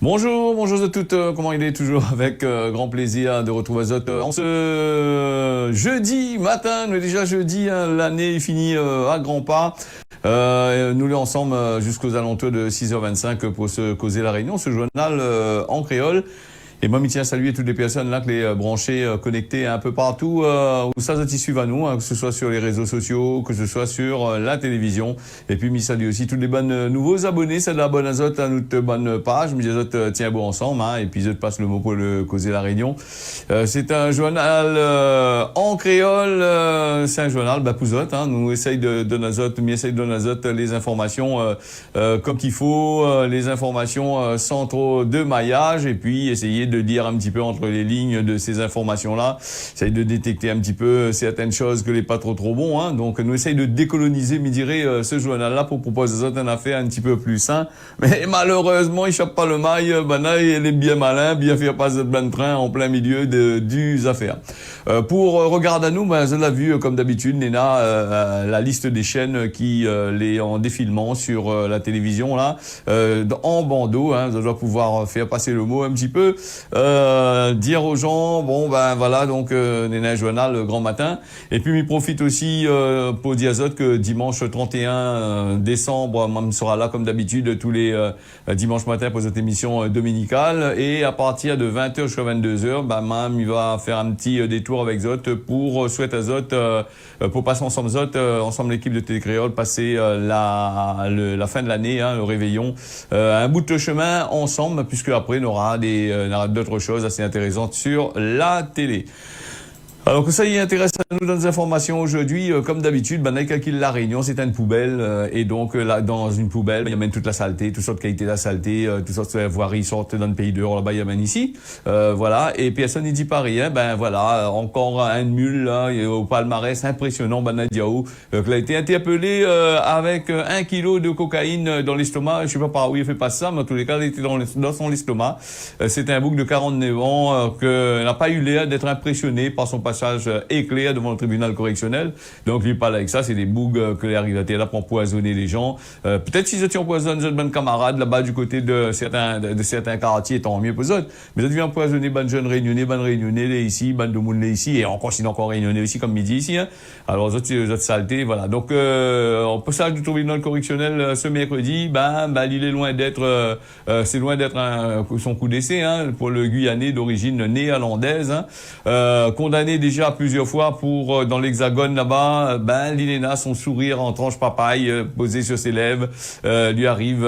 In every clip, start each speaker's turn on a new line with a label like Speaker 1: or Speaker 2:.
Speaker 1: Bonjour à toutes, comment il est toujours avec grand plaisir de retrouver Azot en ce jeudi matin, mais déjà jeudi, hein, l'année est finie à grands pas. Nous les ensemble jusqu'aux alentours de 6h25 pour se causer la réunion, ce journal en créole. Et moi, je tiens à saluer toutes les personnes là, que les branchées, connectées un peu partout, où ça y suivent à nous, hein, que ce soit sur les réseaux sociaux, que ce soit sur la télévision. Et puis, je salue aussi tous les bonnes nouveaux abonnés, c'est de la bonne azote à notre bonne page. Mais azote tient beau ensemble, hein, et puis je te passe le mot pour le causer la réunion. C'est un journal en créole, c'est un journal pouzote, hein. Nous essaye de donner azote, mais essaye de donner azote les informations comme qu'il faut, les informations sans trop de maillage, et puis essayer de dire un petit peu entre les lignes de ces informations-là, essaye de détecter un petit peu certaines choses que les pas trop bon, hein. Donc nous essaye de décoloniser, me dirait ce journal-là pour proposer une affaire un petit peu plus sain. Mais malheureusement, il chope pas le maille, il est bien malin, bien faire passer le train en plein milieu du affaire. Pour regarder à nous, je l'ai vu comme d'habitude, Néna, la liste des chaînes qui les en défilement sur la télévision là, en bandeau, hein, je dois pouvoir faire passer le mot un petit peu. Dire aux gens, voilà, donc Néna Journal grand matin. Et puis, il profite aussi pour dire que dimanche 31 décembre, on sera là comme d'habitude tous les dimanches matin pour cette émission dominicale. Et à partir de 20h jusqu'à 22h, il va faire un petit détour avec Zot pour souhaiter à Zot, pour passer ensemble Zot, ensemble l'équipe de Télécréole, passer la fin de l'année, hein, le réveillon, un bout de chemin ensemble, puisque après on aura d'autres choses assez intéressantes sur la télé. Alors que ça y intéresse à nous dans des informations aujourd'hui, comme d'habitude, la Réunion, c'est une poubelle, et donc là, dans une poubelle, il y a même toute la saleté, toutes sortes de qualités de la saleté, toutes sortes de voiries sortent dans le pays dehors, là-bas, il y a même ici, voilà, et personne n'y dit pas rien, voilà, encore un mule, là, au palmarès impressionnant, Diaou, qui a été interpellé, avec 1 kilo de cocaïne dans l'estomac, je sais pas par où il fait pas ça, mais en tous les cas, il était dans son estomac. C'est un bouc de 49 ans, que n'a pas eu l'air d'être impressionné par son passage éclair devant le tribunal correctionnel. Donc, il parle avec ça, c'est des bougs que les arrivés là pour empoisonner les gens. Peut-être si je empoisonne une bonne camarade là-bas du côté de certains quartiers, tant mieux pour eux. Mais je deviens empoisonner bonne jeune réunionnais, les ici, bonne de monde ici, et encore sinon encore réunionnais aussi, comme midi ici, hein. Alors, autres saletés, voilà. Donc, en passage du tribunal correctionnel ce mercredi, il est loin d'être, c'est loin d'être son coup d'essai, hein, pour le Guyanais d'origine néerlandaise, hein, condamné déjà plusieurs fois pour dans l'Hexagone là-bas, l'Iléna, son sourire en tranche papaye posé sur ses lèvres, lui arrive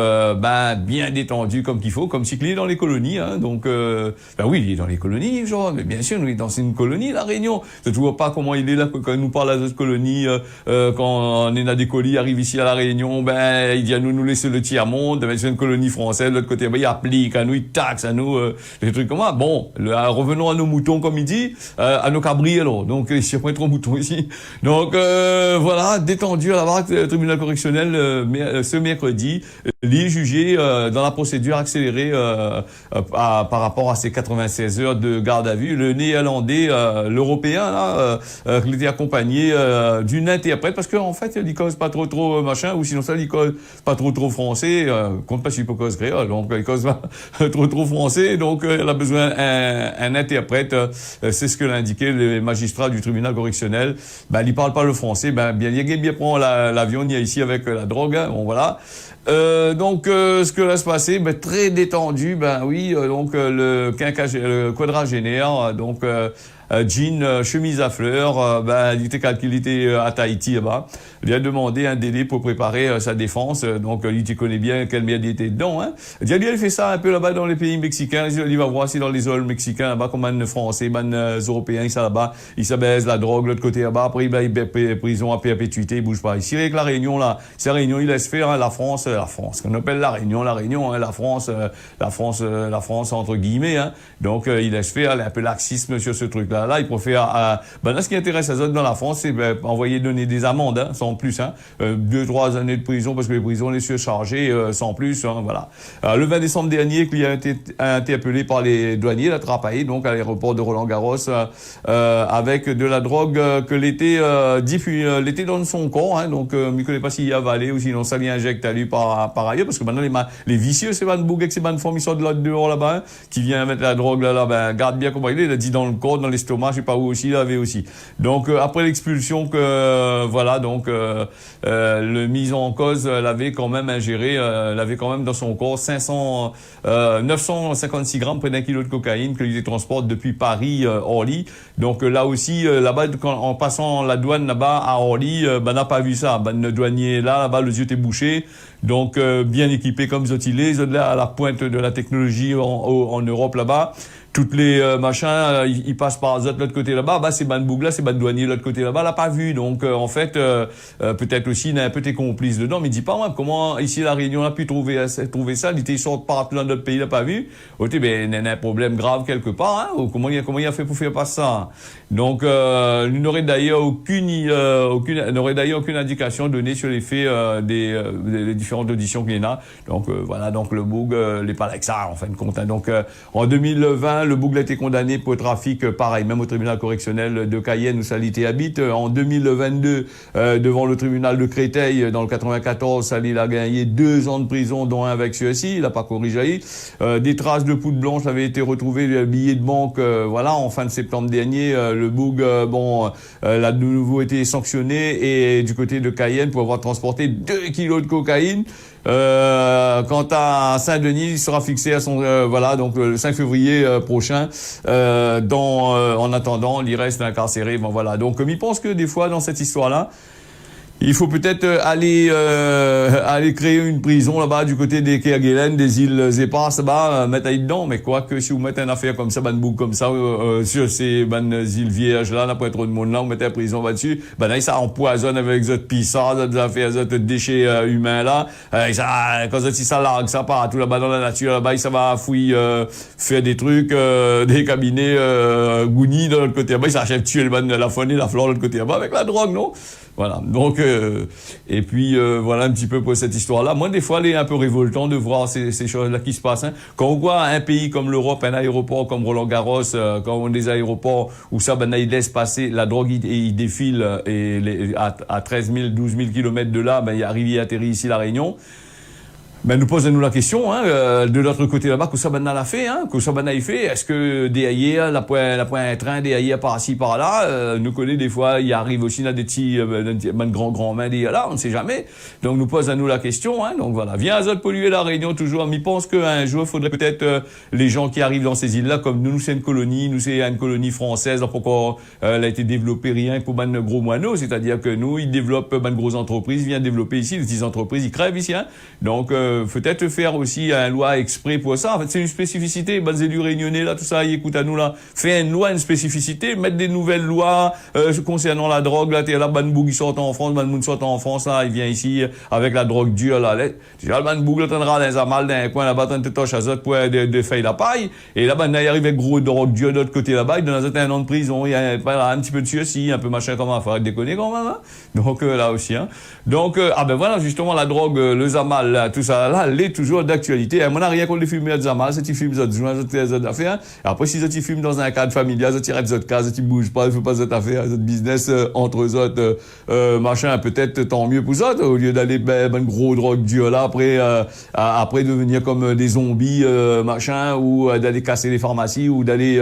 Speaker 1: bien détendu comme qu'il faut, comme si il est dans les colonies, hein. Donc oui, il est dans les colonies, genre, mais bien sûr, nous il est dans une colonie, la Réunion. Je ne vois pas comment il est là quand il nous parle à cette colonie, quand Néna Descolis arrive ici à la Réunion, il dit à nous laisser le tiers-monde, c'est une colonie française, de l'autre côté, il applique à nous, il taxe à nous, des trucs comme ça. Bon, revenons à nos moutons, comme il dit, à nos cabris, alors. Donc, ici, il n'y a pas trop de moutons ici. Donc, voilà, détendu à la barre du tribunal correctionnel ce mercredi. Il est jugé dans la procédure accélérée par rapport à ses 96 heures de garde à vue. Le néerlandais, l'européen, là, il était accompagné d'une interprète, parce qu'en fait, il cause pas trop machin, ou sinon ça, il cause pas trop français, compte pas si il peut cause créole, donc il cause pas trop français, donc elle a besoin d'un interprète, c'est ce que l'indiquait le magistrat du tribunal correctionnel. Il parle pas le français, il prend l'avion, il y a ici avec la drogue, hein, bon voilà. Donc ce que là se passer, très détendu, donc le quadragénaire, donc jean, chemise à fleurs, il était calculé à Tahiti là-bas. Il a demandé un délai pour préparer sa défense, donc il connaît bien quelle merde il était dedans, hein. Il fait ça un peu là-bas dans les pays mexicains, il va voir si dans les zones mexicains là-bas, comme un français, européens, ils sont là-bas, ils s'abaissent la drogue, l'autre côté là-bas, après il prison à perpétuité, il bouge pas. Ici avec la Réunion là, c'est la Réunion, il laisse faire, hein, la France, qu'on appelle la Réunion, hein, la France entre guillemets, hein. Donc il laisse faire un peu laxisme sur ce truc-là. là, ils préfèrent, là, ce qui intéresse les autres dans la France, c'est, envoyer donner des amendes, hein, sans plus, hein, 2-3 années de prison parce que les prisons les surchargées, sans plus, hein, voilà. Le 20 décembre dernier, le client a été interpellé par les douaniers, la Trapaille, donc à l'aéroport de Roland-Garros, avec de la drogue que l'été dans son corps, hein, donc je ne connais pas s'il y a avalé ou sinon ça lui injecte à lui par ailleurs, parce que maintenant les vicieux, c'est Van Bourg, c'est Van Forme, ils sont de l'autre dehors là-bas, hein, qui vient mettre la drogue là, garde bien comment il a dit dans le corps, dans l'estomac, je sais pas où aussi, il avait aussi. Donc après l'expulsion le mis en cause l'avait quand même ingéré, l'avait quand même dans son corps 956 grammes, près d'un kilo de cocaïne que il transporte depuis Paris Orly. Donc là aussi, là-bas, en passant la douane là-bas à Orly, n'a pas vu ça. Le douanier là-bas, les yeux étaient bouchés. Donc bien équipé comme Zotilé, ils sont là à la pointe de la technologie en Europe là-bas. Toutes les machins, ils passent par de l'autre côté là-bas. C'est Ban Bougla, c'est Ban Douanier de l'autre côté là-bas, l'a pas vu. Donc en fait, peut-être aussi il y a un peu des complices dedans. Mais il dit pas moi comment ici la Réunion a pu trouver ça. Il était sorti partout dans d'autres pays, l'a pas vu. Ok, il y a un problème grave quelque part. Hein, ou comment il a fait pour faire passer ça. Donc il n'aurait d'ailleurs aucune indication donnée sur les faits des différentes auditions qu'il y en a. Donc voilà, donc le Boug n'est pas là avec ça en fin de compte. Hein. Donc en 2020, le Boug a été condamné pour trafic, pareil, même au tribunal correctionnel de Cayenne où Salité habite. En 2022, devant le tribunal de Créteil, dans le 94, Sali a gagné 2 ans de prison, dont un avec ceux-ci. Il n'a pas corrigé. Des traces de poudre blanche avaient été retrouvées, billets de banque, en fin de septembre dernier. Le Boug, a de nouveau été sanctionné et du côté de Cayenne pour avoir transporté 2 kilos de cocaïne. Quant à Saint-Denis, il sera fixé à son donc le 5 février prochain. En attendant, il reste incarcéré. Donc il pense que des fois dans cette histoire-là, il faut peut-être aller créer une prison là-bas du côté des Kerguelen, des îles Éparses, mettre à dedans. Mais quoi que si vous mettez une affaire comme ça, Boug comme ça, sur ces îles vierges là, n'a pas trop de monde là, vous mettez la prison là-dessus, là, ça empoisonne avec cette pissard, cette affaire, cette déchets humains là. Quand ça largue ça partout là-bas dans la nature, là-bas, ça va fouiller, faire des trucs, des cabinets, gounis de l'autre côté là-bas, ça achève tuer la faune et la flore de l'autre côté là-bas avec la drogue, non? Voilà. Donc, et puis, voilà un petit peu pour cette histoire-là. Moi, des fois, il est un peu révoltant de voir ces choses-là qui se passent. Hein. Quand on voit un pays comme l'Europe, un aéroport comme Roland-Garros, quand on a des aéroports où ça, il laisse passer la drogue, il défile à 13 000, 12 000 kilomètres de là, il arrive, il atterrit ici la Réunion. Nous posons-nous la question, hein, de l'autre côté là-bas, que ça l'a fait, hein, que ça a fait. Est-ce que DAIA, la point un train, DAIA par-ci, par-là, nous connaît des fois, il arrive aussi dans des petits, grand mains, là, on ne sait jamais. Donc, nous posons-nous la question, hein, donc voilà. Viens azote polluer la Réunion toujours. Mais pense qu'un jour, il faudrait peut-être, les gens qui arrivent dans ces îles-là, comme nous, c'est une colonie, c'est une colonie française, donc pourquoi elle a été développée rien pour gros moineaux, c'est-à-dire que nous, ils développent grosses entreprises, ils viennent développer ici, les petites entreprises, ils crèvent ici, hein. Donc, peut-être faire aussi une loi exprès pour ça. En fait, c'est une spécificité. Les élus réunionnais, là, tout ça, ils écoutent à nous, là. Faire une loi, une spécificité, mettre des nouvelles lois, concernant la drogue, là, Ban Boug, il sort en France, Ban Boug sort en France, là, il vient ici, avec la drogue dure, là. Déjà, Ban Boug, là, t'endras dans un mal, dans un coin, là-bas, t'en te toches à zot pour de feuilles la paille. Et là-bas, il arrive avec gros drogue dure de l'autre côté, là-bas, il donne un an de prison, il y a un petit peu de aussi, un peu machin, comment, faut déconner quand même, hein. Donc, là aussi, hein. Donc, voilà, justement, la drogue, le Zamal, là, tout ça, là, elle est toujours d'actualité. Moi, on n'a rien contre les films de Zamal, c'est des films de affaires. Après, si ils filment dans un cadre familial, ils tirent de cas, ils bougent pas, ils font pas cette affaire, cette business entre eux autres, machin, peut-être tant mieux pour eux, au lieu d'aller gros drogue dur là, après devenir comme des zombies, machin, ou d'aller casser les pharmacies, ou d'aller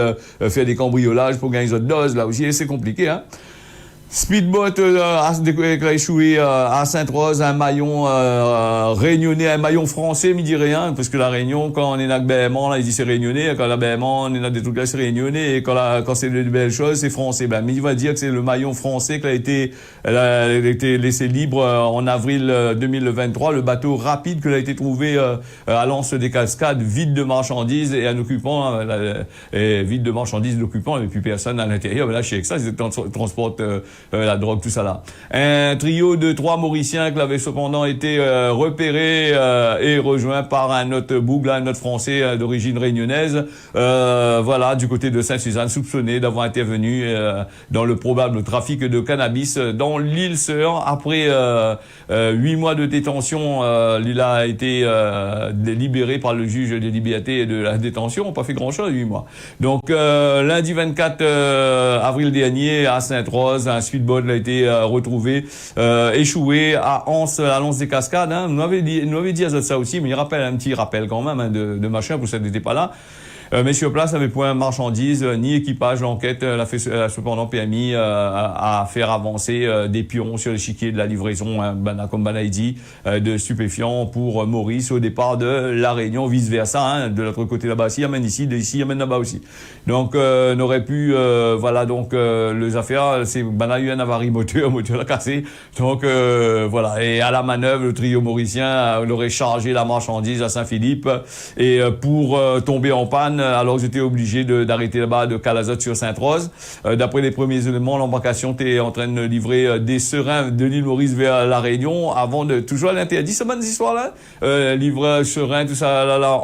Speaker 1: faire des cambriolages pour gagner des autres doses, là aussi, c'est compliqué, hein. Speedboat a échoué à Sainte-Rose, un maillon réunionnais, un maillon français, mais il dit rien, parce que la Réunion, quand on est dans Béhément, là, il dit c'est réunionnais, quand la Béhément, on est dans des trucs là, c'est réunionnais, et quand c'est de belles choses, c'est français. Mais il va dire que c'est le maillon français qui a été laissé libre en avril 2023, le bateau rapide qui a été trouvé à l'anse des Cascades, vide de marchandises et un occupant, vide de marchandises, l'occupant, il n'y avait plus personne à l'intérieur. Mais là, chez Exa, ils transportent la drogue, tout ça là. Un trio de 3 Mauriciens qui avait cependant été repéré et rejoint par un autre bougla, un autre français d'origine réunionnaise, voilà, du côté de Sainte-Suzanne, soupçonné d'avoir intervenu dans le probable trafic de cannabis dans l'île Sœur. Après 8 mois de détention, il a été libéré par le juge des libertés et de la détention. On n'a pas fait grand-chose, 8 mois. Donc, lundi 24 avril dernier, à Sainte-Rose, un speedboat a été retrouvé échoué à Anse, à Lens des Cascades. Hein. Nous avait dit à ça aussi, mais il rappelle un petit rappel quand même hein, de machin, pour ça n'était pas là. Mais sur place, n'avait point marchandises ni équipage. L'enquête l'a cependant permis à faire avancer des pions sur l'échiquier de la livraison, hein, comme Banaïdi, de stupéfiants pour Maurice au départ de La Réunion, vice versa, hein, de l'autre côté là-bas. S'il y amène ici, d'ici, il amène là-bas aussi. Donc, n'aurait pu, voilà, donc les affaires, c'est Bana eu un avarie moteur l'a cassé. Donc, voilà. Et à la manœuvre, le trio mauricien aurait chargé la marchandise à Saint-Philippe et pour tomber en panne. Alors j'étais obligé d'arrêter là-bas de Calazotte sur Sainte-Rose. D'après les premiers éléments, l'embarcation était en train de livrer des serins de l'île Maurice vers la Réunion avant de toujours l'interdit. C'est bonne histoire là. Livre serins, tout ça là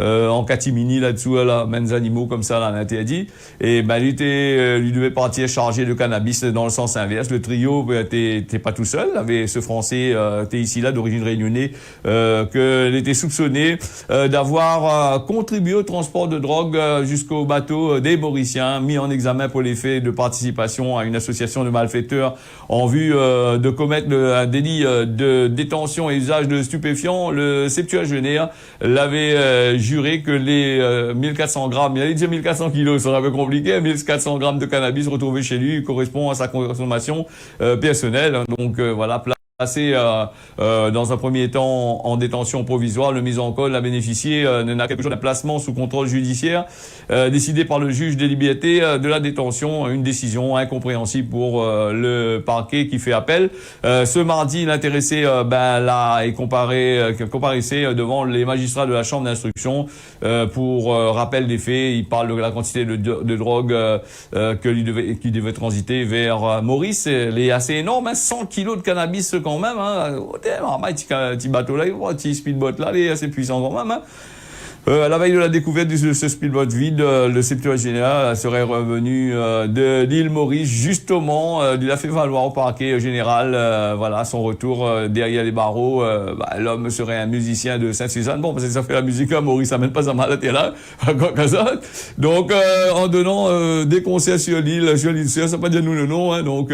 Speaker 1: en catimini là-dessous, là, mêmes animaux comme ça, là, l'interdit. Et ben lui devait partir chargé de cannabis dans le sens inverse. Le trio était pas tout seul. Il avait ce Français était ici là d'origine réunionnaise qu'il était soupçonné d'avoir contribué au transport de drogue jusqu'au bateau des Mauriciens, mis en examen pour les faits de participation à une association de malfaiteurs en vue de commettre un délit de détention et usage de stupéfiants. Le septuagénaire l'avait juré que les 1400 grammes, il allait dire 1400 kilos, ça serait un peu compliqué, 1400 grammes de cannabis retrouvés chez lui correspond à sa consommation personnelle. Donc voilà, placé dans un premier temps en détention provisoire, le mis en cause a bénéficié d'un quelque chose d'un placement sous contrôle judiciaire décidé par le juge des libertés de la détention, une décision incompréhensible pour le parquet qui fait appel. Ce mardi, l'intéressé là est comparaissait devant les magistrats de la chambre d'instruction pour rappel des faits. Il parle de la quantité de drogue qui devait transiter vers Maurice. Elle est assez énorme, hein, 100 kilos de cannabis quand même, hein. Petit bateau là, petit speedboat là, il est assez puissant quand même, hein. À la veille de la découverte de ce speedboat vide, le septuagénaire serait revenu de l'île Maurice. Justement, il a fait valoir au parquet général, voilà, son retour derrière les barreaux. L'homme serait un musicien de Sainte-Suzanne. Bon, parce que ça fait la musique à Maurice, ça mène pas à mal là. Donc, en donnant des concerts sur l'île Sœur, ça pas dire nous le nom, hein. Donc,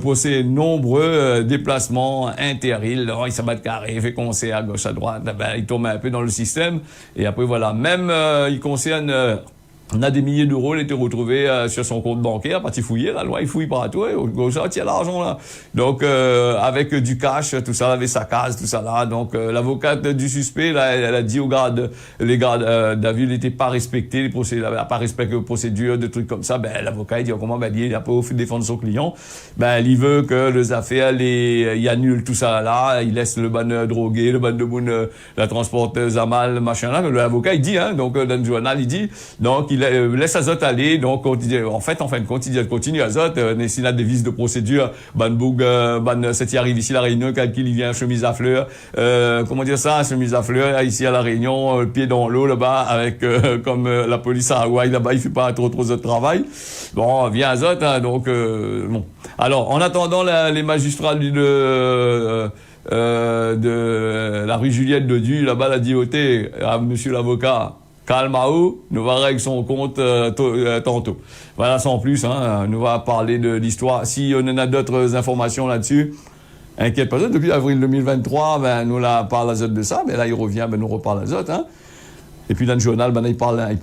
Speaker 1: pour ces nombreux déplacements inter-îles, il s'abat de carré, il fait concert à gauche, à droite, il tombe un peu dans le système. Et après voilà, même il concerne on a des milliers d'euros, il était retrouvé sur son compte bancaire, parti fouiller, la loi il fouille partout, et au gauche, il y a l'argent là. Donc avec du cash, tout ça, avait sa case, tout ça là. Donc l'avocate du suspect, là, elle a dit aux gardes, les gardes d'avis n'étaient pas respectés, les procédures, pas respecté les procédures, des trucs comme ça. Ben l'avocat il dit comment il a pas offert de défendre son client. Ben il veut que les affaires, il annule tout ça là, il laisse le ban drogué, le ban de moun, la transporteuse à mal, machin là. L'avocat il dit, hein, donc dans le journal il dit, donc il laisse Azot aller, donc en fin de compte, il continue Azot, s'il a des vices de procédure, c'est qui arrive ici à la Réunion, calcul, il vient chemise à fleurs, comment dire ça, chemise à fleurs, ici à la Réunion, le pied dans l'eau là-bas, avec, comme la police à Hawaï là-bas, il fait pas trop de travail. Bon, vient Azot, hein, donc, bon. Alors, en attendant, les magistrats de la rue Juliette de Du, là-bas, la DOT, à monsieur l'avocat, calmao, nous va régler son compte tantôt. Voilà, sans plus, hein, nous va parler de l'histoire. Si on en a d'autres informations là-dessus, inquiète pas, depuis avril 2023, nous la parle Azot de ça, mais là il revient, nous reparle Azot, hein. Et puis dans le journal, il parle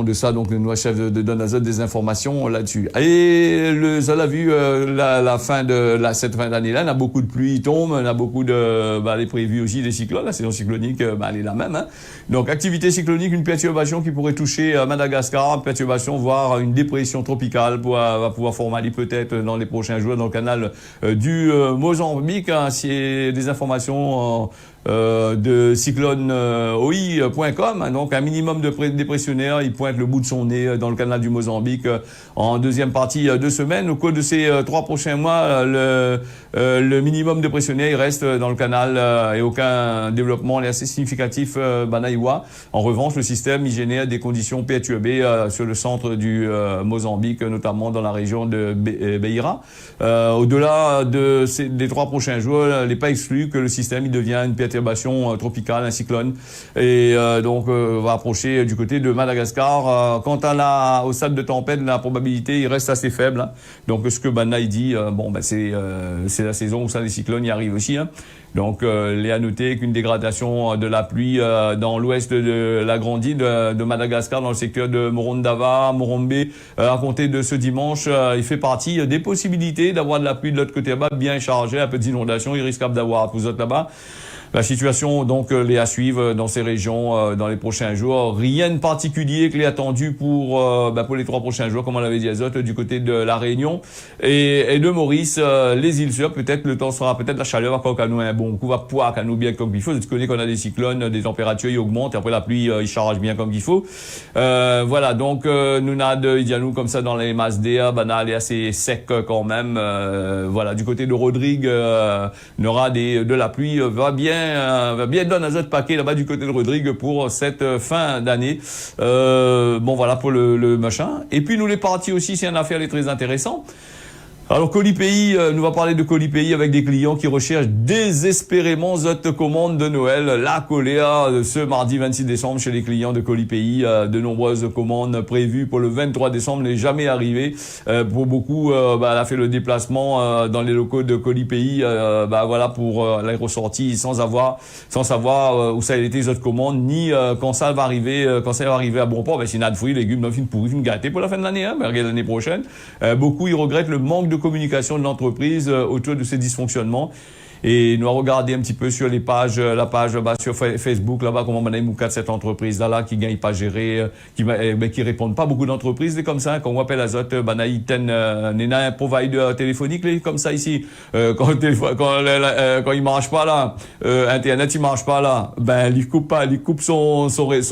Speaker 1: de ça, donc le nouveau chef de Don Azot des informations là-dessus. Et ça l'a vu la fin de cette fin d'année-là, il y a beaucoup de pluie, il tombe, il y a beaucoup de les prévus aussi des cyclones, la saison cyclonique, elle est la même, hein. Donc activité cyclonique, une perturbation qui pourrait toucher Madagascar, une perturbation voire une dépression tropicale va pouvoir former peut-être dans les prochains jours dans le canal du Mozambique, hein. C'est des informations de cycloneoi.com, donc un minimum de dépressionnaire, il pointe le bout de son nez dans le canal du Mozambique en deuxième partie de semaine. Au cours de ces 3 prochains mois, le minimum de pressionnaire il reste dans le canal et aucun développement assez significatif Banaïwa. En revanche, le système il génère des conditions perturbées sur le centre du Mozambique, notamment dans la région de Beira. Au-delà des 3 prochains jours, il n'est pas exclu que le système il devient une perturbation tropicale, un cyclone, et donc va approcher du côté de Madagascar. Quant au stade de tempête, la probabilité il reste assez faible. Hein. Donc ce que Banaï dit, c'est la saison où ça les cyclones y arrivent aussi. Hein. Donc, il est à noter qu'une dégradation de la pluie dans l'ouest de la grande île de Madagascar, dans le secteur de Morondava, Morombe, à compter de ce dimanche, il fait partie des possibilités d'avoir de la pluie de l'autre côté là-bas, bien chargée, un peu d'inondation, il risque d'avoir pour vous autres là-bas. La situation, donc, les à suivre dans ces régions dans les prochains jours. Rien de particulier que les attendu pour les 3 prochains jours, comme on l'avait dit Azote, du côté de la Réunion et de Maurice. Les îles Sœurs, peut-être le temps sera, peut-être la chaleur va encore nous un bon coup, va pouvoir qu'à nous bien comme il faut. Tu connais qu'on a des cyclones, des températures ils augmentent et après la pluie il charge bien comme il faut. Voilà, donc nous il y a nous comme ça dans les masses d'air, banal et assez sec quand même. Voilà, du côté de Rodrigue, il y aura de la pluie, va bien donner un autre paquet là-bas du côté de Rodrigue pour cette fin d'année. Voilà pour le machin. Et puis nous les partis aussi, c'est une affaire très intéressant. Alors Colipay, nous va parler de Colipay avec des clients qui recherchent désespérément cette commande de Noël. La colère ce mardi 26 décembre chez les clients de Colipay. De nombreuses commandes prévues pour le 23 décembre n'est jamais arrivé. Pour beaucoup, elle a fait le déplacement dans les locaux de Colipay. Pour la ressortie sans savoir où ça a été cette commande ni quand ça va arriver à bon port. C'est une fruits, légumes, une pourrie, une gâtée pour la fin de l'année. Regardez l'année prochaine. Beaucoup ils regrettent le manque de communication de l'entreprise autour de ces dysfonctionnements. Et nous avons regardé un petit peu sur la page sur Facebook là-bas comment on a de cette entreprise là qui gagne pas gérer, qui répondent pas beaucoup d'entreprises c'est comme ça quand on appelle Azote Banaïten un provider téléphonique comme ça ici quand il marche pas là internet il marche pas là il coupe son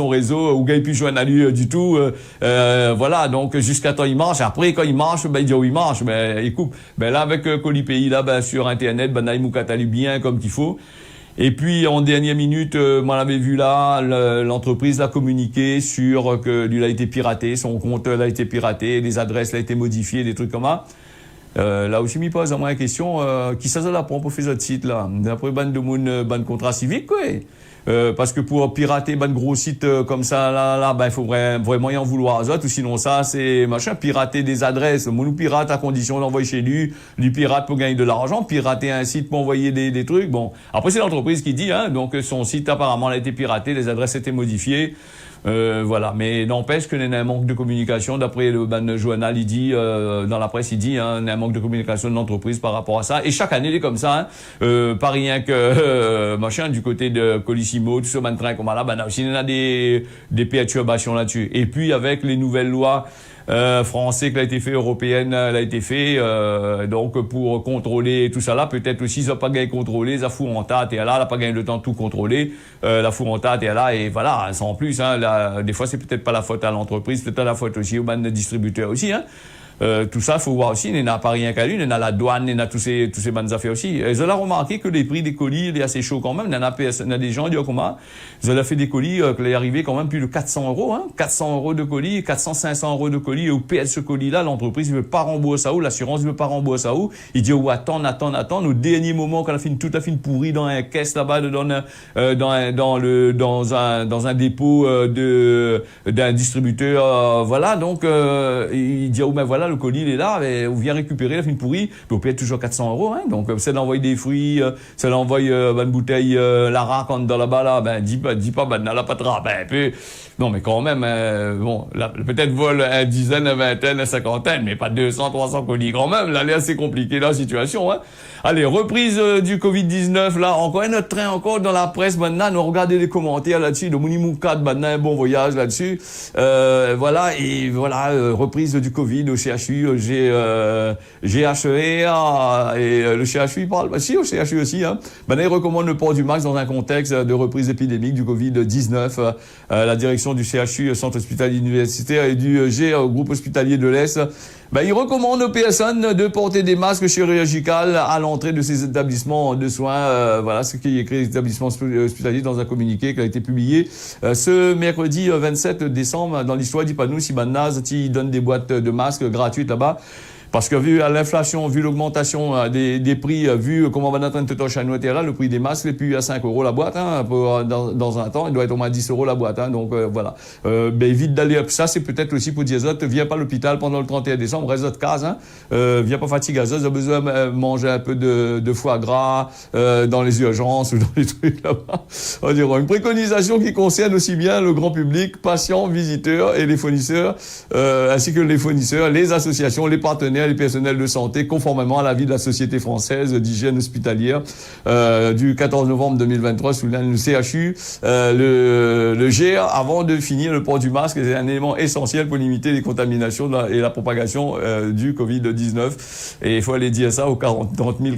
Speaker 1: réseau ou gars il peut joindre à lui du tout voilà donc jusqu'à temps il marche après quand il marche il dit où il marche il coupe là avec Colipay là sur internet Banaï Moukata bien comme qu'il faut. Et puis en dernière minute, moi l'avais vu là, l'entreprise l'a communiqué sur que lui a été piraté, son compte l'a été piraté, les adresses l'a été modifiées, des trucs comme ça. Là aussi, m'y pose à moi la question, qui ça la prend pour faire ce site là? D'après ban de mon ban contrat civique quoi. Parce que pour pirater ban gros site comme ça là il faut vraiment y en vouloir aux autres ou sinon ça c'est machin pirater des adresses mon pirate à condition d'envoyer chez lui pirate pour gagner de l'argent pirater un site pour envoyer des trucs bon après c'est l'entreprise qui dit donc son site apparemment a été piraté les adresses étaient modifiées voilà mais n'empêche qu'il y a un manque de communication d'après le ban journal il dit dans la presse il dit il y a un manque de communication de l'entreprise par rapport à ça et chaque année il est comme ça pas rien que machin du côté de Colissimo tout ce man train comme là aussi il y en a des perturbations là-dessus et puis avec les nouvelles lois français qui a été fait, européenne l'a été fait, donc pour contrôler tout ça là, peut-être aussi ils n'ont pas gagné contrôler, ça fout en tête et là, pas gagné le temps de tout contrôler, la fout en tête et là, et voilà, sans plus, des fois c'est peut-être pas la faute à l'entreprise, peut-être la faute aussi aux bandes de distributeurs aussi, tout ça, faut voir aussi, il n'y a pas rien qu'à lui, il y a la douane, il y a tous ces bonnes affaires aussi. Ils ont remarqué que les prix des colis, il est assez chaud quand même, il y a des gens, ils disent comment, ils ont fait des colis, qu'il est arrivé quand même plus de 400 €, 400 € de colis, 400, 500 € de colis, et au PS ce colis-là, l'entreprise, il veut pas rembourser ça ou, l'assurance, il veut pas rembourser ça ou, il dit, oh, attends, au dernier moment, quand toute la fin pourrie dans un caisse là-bas, dans un dépôt, d'un distributeur, voilà, donc, il dit, oh, voilà, le colis, il est là, et on vient récupérer la fine pourrie, puis on paye toujours 400 €, donc, c'est d'envoyer des fruits, c'est d'envoyer, une bouteille, la raconte dans là-bas, là, dis pas, n'a la patra, puis, Non, mais quand même, bon, peut-être vol une dizaine, une vingtaine, une cinquantaine, mais pas 200, 300 colis quand même. Là, elle est assez compliquée, la situation, hein. Allez, reprise du Covid-19, là, encore un autre train, encore dans la presse, maintenant, nous regardez les commentaires là-dessus, de Mounimoukat, maintenant, un bon voyage là-dessus. Voilà, et voilà, reprise du Covid au CHU, GHER, et le CHU, il parle, si, au CHU aussi, hein. Maintenant, il recommande le port du masque dans un contexte de reprise épidémique du Covid-19. La direction du CHU, Centre hospitalier universitaire, et du groupe hospitalier de l'Est, il recommande aux personnes de porter des masques chirurgicaux à l'entrée de ces établissements de soins. Voilà ce qui est écrit établissements hospitaliers dans un communiqué qui a été publié ce mercredi 27 décembre dans l'histoire d'Ipanou, Sibanaz, qui donne des boîtes de masques gratuites là-bas. Parce que vu l'inflation, vu l'augmentation des prix, vu comment on va dans le prix des masques n'est plus à 5 € la boîte, hein, dans un temps, il doit être au moins 10 € la boîte, hein, donc voilà. Évite d'aller, ça c'est peut-être aussi pour dire autres, viens pas à l'hôpital pendant le 31 décembre, reste de case, hein, viens pas fatigué, a besoin de manger un peu de foie gras dans les urgences ou dans les trucs là-bas. On dirait une préconisation qui concerne aussi bien le grand public, patients, visiteurs et les fournisseurs, ainsi que les fournisseurs, les associations, les partenaires, les personnels de santé, conformément à l'avis de la Société française d'hygiène hospitalière du 14 novembre 2023, sous le CHU, le GER, avant de finir le port du masque, c'est un élément essentiel pour limiter les contaminations et la propagation du Covid-19. Et il faut aller dire ça aux 40 000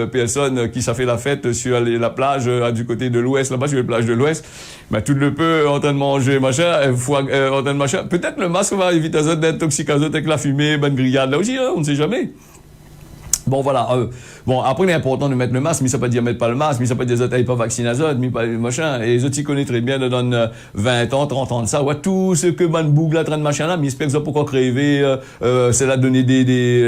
Speaker 1: personnes qui ça fait la fête sur la plage du côté de l'Ouest, là-bas sur les plages de l'Ouest. Tout le peu en train de manger, machin, en train de machin. Peut-être le masque va éviter d'intoxiquer avec la fumée, bonne grillade là aussi, hein, on ne sait jamais. Bon, voilà. Bon, après, il est important de mettre le masque, mais ça peut dire mettre pas le masque, mais ça peut dire que pas vacciné mais pas machin. Et les autres, ils connaissent très bien, de donner 20 ans, 30 ans de ça. Ouais, tout ce que man boug, la train de machin là, mais j'espère que ça pourquoi crever, c'est là donner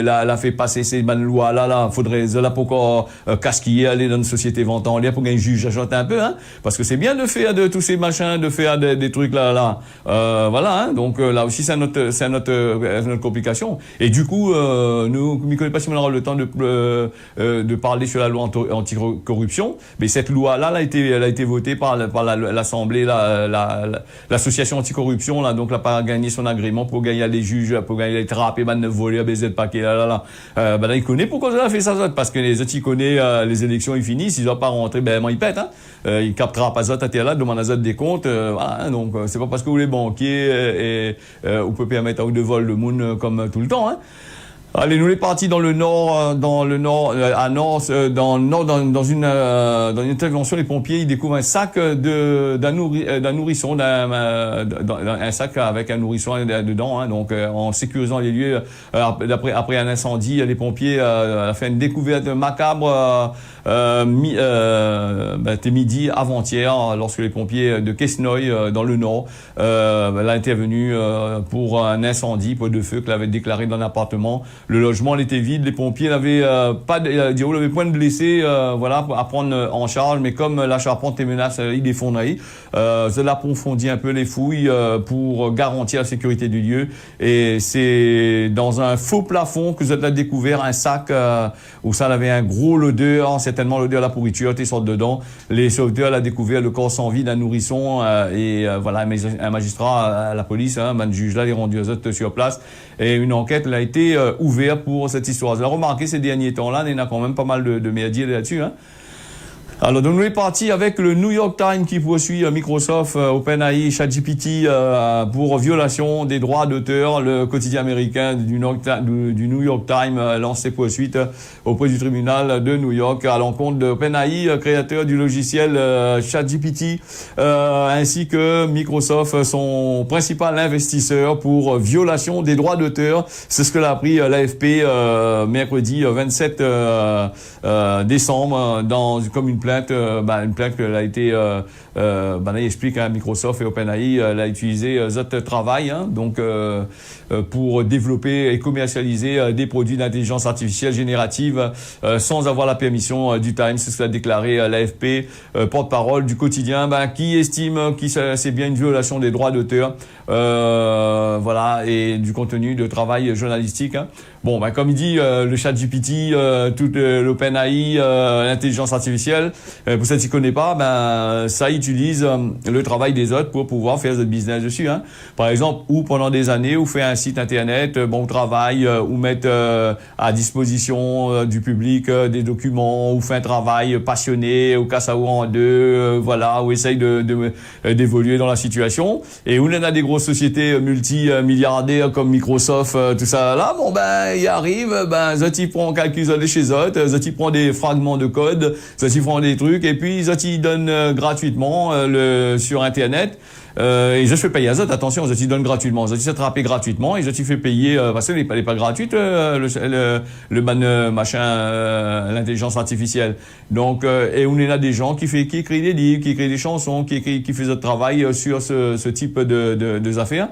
Speaker 1: la fait passer ces man lois là, faudrait, là pourquoi, casquiller, aller dans une société vente en l'air pour gagner juge, achète un peu, hein. Parce que c'est bien de faire de tous ces machins, de faire des trucs là. Voilà, hein. Donc, là aussi, c'est notre complication. Et du coup, nous, m'y connaît pas si on aura le temps de parler sur la loi anticorruption, mais cette loi-là, elle a été votée par l'Assemblée, l'association anticorruption, là, donc, elle n'a pas gagné son agrément pour gagner les juges, pour gagner les trappes, et de voler, baiser de paquet, là. Là, il connaît pourquoi ça a fait ça, parce que les autres, ils connaissent, les élections, ils finissent, ils doivent pas rentrer, ils pètent, hein. Ils capteront pas ça, là, demandent à ça des comptes, voilà, hein, donc, c'est pas parce que vous les banquiers, vous pouvez permettre à vous de voler le monde comme tout le temps, hein. Allez, nous les partis dans le nord, à Nord, dans une intervention, les pompiers, ils découvrent un sac d'un nourrisson, un sac avec un nourrisson dedans, hein, donc, en sécurisant les lieux, après un incendie, les pompiers, ont fait une découverte macabre, c'était midi avant-hier, lorsque les pompiers de Quesnoy, dans le nord, l'ont intervenu, pour un incendie, pour de feu qu'il avait déclaré dans l'appartement. Le logement était vide, les pompiers n'avaient pas de point de blessés, voilà, à prendre en charge, mais comme la charpente est menace, il est fondé. Cela approfondit un peu les fouilles pour garantir la sécurité du lieu. Et c'est dans un faux plafond que vous avez découvert un sac où ça avait un gros odeur, certainement l'odeur de la pourriture, qui sort dedans. Les sauveteurs l'ont découvert le corps sans vie d'un nourrisson et voilà, un magistrat, la police, hein, un juge là, les rendus aux autres sur place. Et une enquête a été ouverte pour cette histoire. Vous avez remarqué ces derniers temps-là, il y en a quand même pas mal de médias là-dessus, hein. Alors, donc, nous est parti avec le New York Times qui poursuit Microsoft, OpenAI, ChatGPT pour violation des droits d'auteur. Le quotidien américain du New York Times lance ses poursuites auprès du tribunal de New York à l'encontre d'OpenAI, créateur du logiciel ChatGPT, ainsi que Microsoft, son principal investisseur pour violation des droits d'auteur. C'est ce que l'a appris l'AFP mercredi 27 décembre comme une plainte qu'elle a été, il explique à Microsoft et OpenAI, elle a utilisé notre travail, hein, donc pour développer et commercialiser des produits d'intelligence artificielle générative sans avoir la permission du Times. C'est ce qu'a déclaré l'AFP, porte-parole du quotidien, qui estime que c'est bien une violation des droits d'auteur, voilà, et du contenu de travail journalistique, hein. Bon, comme il dit, le ChatGPT, tout l'OpenAI, l'intelligence artificielle, Pour ça, tu connais pas, ben, ça utilise le travail des autres pour pouvoir faire ce business dessus, hein. Par exemple, ou pendant des années, ou faire un site internet, bon travail, ou mettre à disposition du public des documents, ou faire un travail passionné, ou casse à en deux, voilà, ou essaye d'évoluer dans la situation. Et où il y en a des grosses sociétés multimilliardaires comme Microsoft, tout ça là, bon ben, il arrive, ben, Zoti prend calcul de chez eux, Zoti prend des fragments de code, Zoti prend des trucs, et puis Zoti donne gratuitement sur Internet. Et je fais payer à Zot, attention, Zoti donne gratuitement, Zoti s'attrape gratuitement, et Zoti fait payer, parce qu'elle n'est pas gratuite, le ban machin, l'intelligence artificielle. Donc, et on est là des gens qui écrivent des livres, qui écrivent des chansons, qui fait ce travail sur ce type de affaires.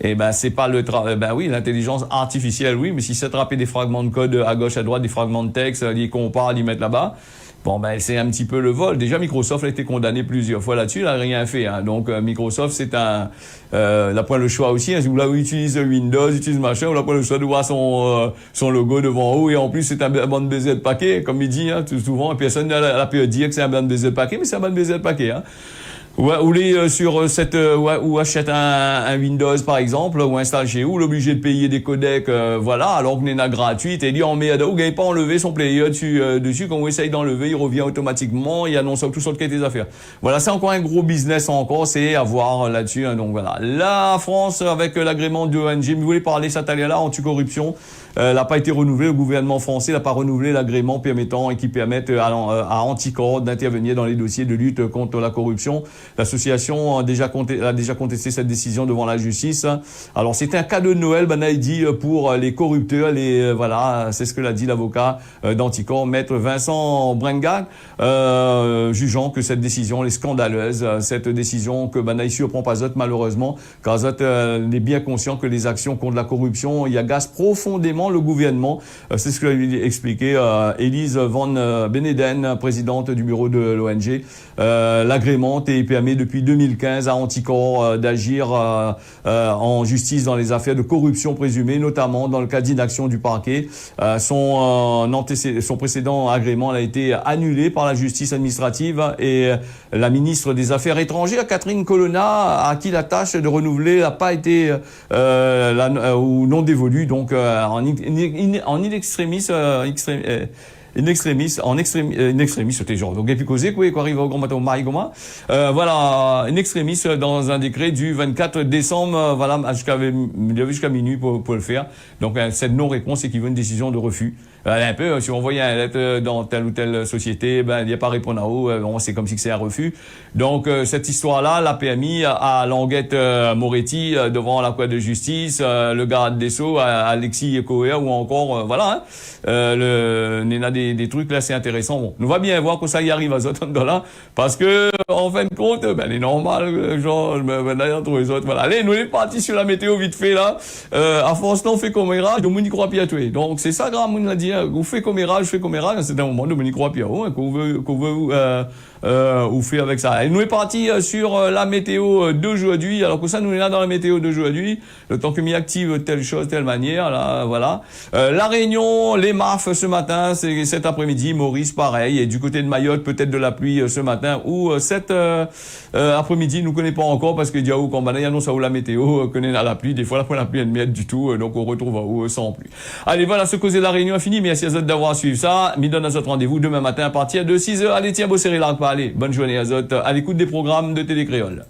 Speaker 1: Et ben, c'est pas le travail, ben oui, l'intelligence artificielle, oui, mais si s'attraper des fragments de code à gauche, à droite, des fragments de texte, les compare, les mettre là-bas, bon, ben, c'est un petit peu le vol. Déjà, Microsoft a été condamné plusieurs fois là-dessus, il n'a rien fait, hein. Donc, Microsoft, c'est la point le choix aussi, hein. Si vous l'avez utilisé Windows, utilise machin, vous l'avez pas le choix de voir son logo devant haut, et en plus, c'est un bande baiser de paquet, comme il dit, hein, tout souvent, personne n'a pu dire que c'est un bande baiser de paquet, mais c'est un bande baiser de paquet, hein. Ou les sur cette ou achète un Windows par exemple, ou installe chez vous, l'obligé de payer des codecs, voilà, alors que n'est pas gratuite, et dit on met ou gagne pas enlever son player dessus, quand on essaye d'enlever, il revient automatiquement, il annonce tout sur le quai des affaires. Voilà, c'est encore un gros business encore, c'est à voir là-dessus, hein. Donc voilà, la France avec l'agrément de ONG, vous voulez parler cette année-là anti-corruption, n'a pas été renouvelé, le gouvernement français n'a pas renouvelé l'agrément permettant et qui permettent à Anticorps d'intervenir dans les dossiers de lutte contre la corruption. L'association a déjà contesté cette décision devant la justice. Alors c'est un cadeau de Noël, ben il dit, pour les corrupteurs, voilà, c'est ce que l'a dit l'avocat d'Anticorps, maître Vincent Brengan, jugeant que cette décision est scandaleuse, cette décision que ben il surprend pas Zot malheureusement, car Zot est bien conscient que les actions contre la corruption y agacent profondément le gouvernement. C'est ce que lui expliqué Elise Van Beneden, présidente du bureau de l'ONG. L'agrément permet depuis 2015 à Anticorps d'agir en justice dans les affaires de corruption présumée, notamment dans le cas d'inaction du parquet. Son précédent agrément a été annulé par la justice administrative, et la ministre des Affaires étrangères, Catherine Colonna, à qui la tâche de renouveler n'a pas été ou non dévolue, donc en extremis, c'était genre, donc, et puis causé, quoi, arrive au grand matin au Marigoma. Voilà, in extremis, dans un décret du 24 décembre, voilà, jusqu'à minuit pour le faire. Donc, cette non-réponse équivaut à une décision de refus. Un peu, si on envoie une lettre dans telle ou telle société, ben, il n'y a pas répondre à haut, bon, c'est comme si c'est un refus. Donc, cette histoire-là l'a permis à Languette Moretti, devant la Cour de justice, le garde des Sceaux, Alexis Coher, ou encore, voilà, hein, il y a des trucs là, c'est intéressant. Bon, nous va bien voir que ça y arrive à Zot là, parce que, en fin de compte, ben, il est normal, genre, d'ailleurs, tous les autres, voilà. Allez, nous, on est partis sur la météo vite fait, là. À force, on fait comme Era, donc, on y croit bien tuer. Donc, c'est ça, grand, on l'a dit, vous faites comme Era, je fais comme Era, c'est un moment de Monique Roy-Pierrot, qu'on veut ou fait avec ça. Et nous est parti sur la météo d'aujourd'hui. Alors que ça, nous est là dans la météo d'aujourd'hui. Le temps que m'y active telle chose, telle manière, là, voilà. La Réunion, les MAF ce matin, c'est cet après-midi. Maurice, pareil. Et du côté de Mayotte, peut-être de la pluie ce matin ou cet après-midi, nous connaît pas encore parce que Diaou, quand on annonce à où la météo, connaît la pluie. Des fois, la pluie, elle miette du tout. Donc, on retrouve à où sans pluie. Allez, voilà, ce causer de la Réunion a fini. Merci à vous d'avoir suivi ça. M'y donne à votre rendez-vous demain matin à partir de 6h. Allez, tiens, beau serré l'arc. Allez, bonne journée à Zot, à l'écoute des programmes de Télé Créole.